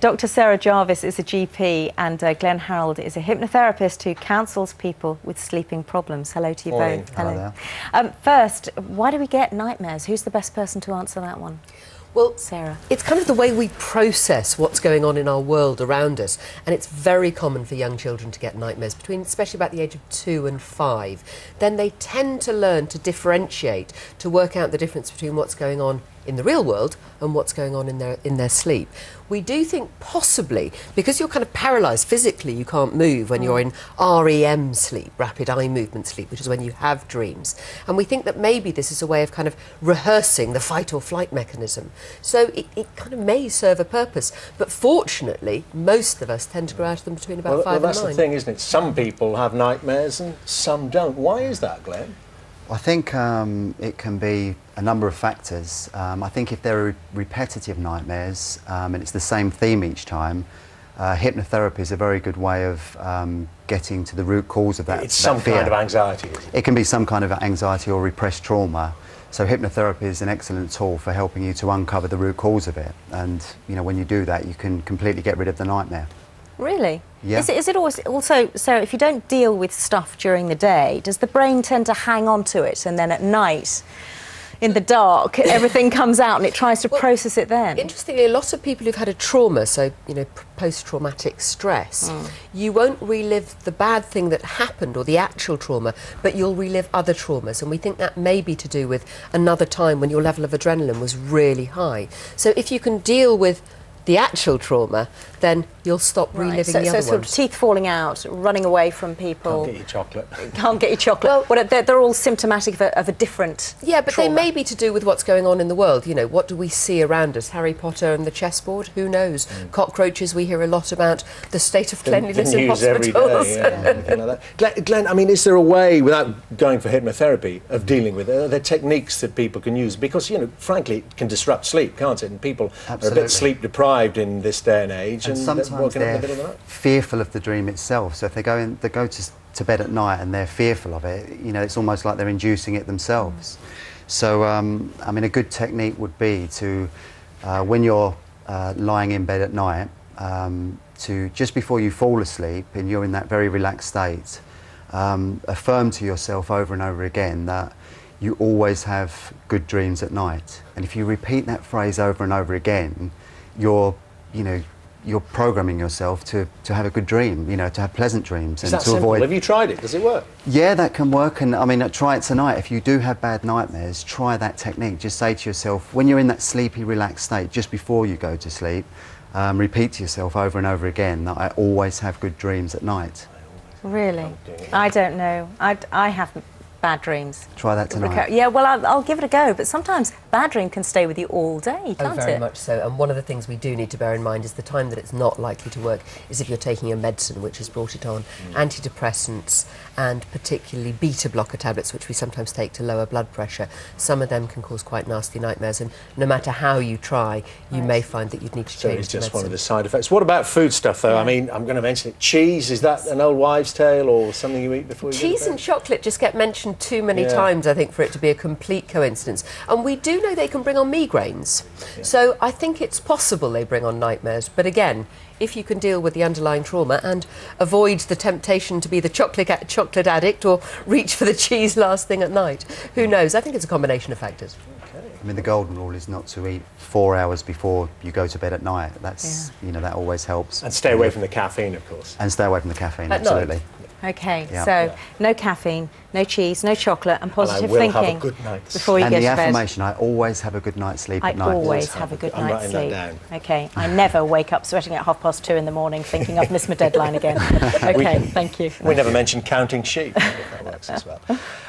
Dr. Sarah Jarvis is a GP and Glenn Harrold is a hypnotherapist who counsels people with sleeping problems. Hello to you Morning. both. Hello. Hello. First, why do we get nightmares? Who's the best person to answer that one? Well, Sarah. It's kind of the way we process what's going on in our world around us, and it's very common for young children to get nightmares, especially about the age of 2 and 5. Then they tend to learn to differentiate, to work out the difference between what's going on in the real world and what's going on in their sleep. We do think possibly, because you're kind of paralysed physically, you can't move when you're in REM sleep, rapid eye movement sleep, which is when you have dreams. And we think that maybe this is a way of kind of rehearsing the fight or flight mechanism. So it kind of may serve a purpose. But fortunately, most of us tend to grow out of them between about 5 and 9. Well, that's the thing, isn't it? Some people have nightmares and some don't. Why is that, Glenn? I think it can be a number of factors. I think if there are repetitive nightmares and it's the same theme each time, hypnotherapy is a very good way of getting to the root cause of that. It's some fear. kind of anxiety. It can be some kind of anxiety or repressed trauma. So hypnotherapy is an excellent tool for helping you to uncover the root cause of it. And you know, when you do that, you can completely get rid of the nightmare. Really? Yeah. Is it also, Sarah, if you don't deal with stuff during the day, does the brain tend to hang on to it and then at night, in the dark, everything comes out and it tries to process it then? Interestingly, a lot of people who've had a trauma, so, you know, post-traumatic stress, you won't relive the bad thing that happened or the actual trauma, but you'll relive other traumas. And we think that may be to do with another time when your level of adrenaline was really high. So if you can deal with the actual trauma, then you'll stop reliving the other ones. So sort of teeth falling out, running away from people. Can't get your chocolate. Can't get your chocolate. Well, they're all symptomatic of a different Yeah, but trauma. they may be to do with what's going on in the world. You know, what do we see around us? Harry Potter and the chessboard? Who knows? Cockroaches, we hear a lot about the state of cleanliness in hospitals. Every day, anything like that. Glenn, I mean, is there a way, without going for hypnotherapy, of dealing with it? Are there techniques that people can use? Because, you know, frankly, it can disrupt sleep, can't it? And people are a bit sleep deprived in this day and age. And sometimes they're fearful of the dream itself. So if they go to bed at night and they're fearful of it, you know, it's almost like they're inducing it themselves. So, I mean, a good technique would be to, when you're lying in bed at night, to just before you fall asleep and you're in that very relaxed state, affirm to yourself over and over again that you always have good dreams at night. And if you repeat that phrase over and over again, you're programming yourself to have a good dream, you know, to have pleasant dreams. Is that simple? Have you tried it? Does it work? Yeah, that can work. And I mean, try it tonight. If you do have bad nightmares, try that technique. Just say to yourself, when you're in that sleepy, relaxed state, just before you go to sleep, repeat to yourself over and over again that I always have good dreams at night. Really? I don't know. I have bad dreams. Try that tonight. Yeah, well, I'll give it a go, but sometimes bad dream can stay with you all day, can't it? Oh, very much so. And one of the things we do need to bear in mind is the time that it's not likely to work is if you're taking a medicine which has brought it on. Antidepressants and particularly beta blocker tablets, which we sometimes take to lower blood pressure. Some of them can cause quite nasty nightmares, and no matter how you try, you may find that you'd need to change it's just medicine. one of the side effects. What about food stuff, though? I mean, I'm going to mention it. Cheese, is that an old wives' tale or something you eat before you go to Cheese bed? and chocolate just get mentioned too many times, I think, for it to be a complete coincidence. And we do know they can bring on migraines. So I think it's possible they bring on nightmares. But again, if you can deal with the underlying trauma and avoid the temptation to be the chocolate addict or reach for the cheese last thing at night, who knows? I think it's a combination of factors. I mean, the golden rule is not to eat 4 hours before you go to bed at night. That's, you know, that always helps. And stay away from the caffeine, of course. And stay away from the caffeine, At absolutely. night. Okay, Yeah. so no caffeine, no cheese, no chocolate, and positive and I will thinking have a good night's before you And get the to bed. affirmation, I always have a good night's sleep at night. I always have a good I'm night's writing sleep. that down. Okay, I never wake up sweating at 2:30 in the morning thinking I've missed my deadline again. Okay, thank you. We never mentioned counting sheep. If that works as well.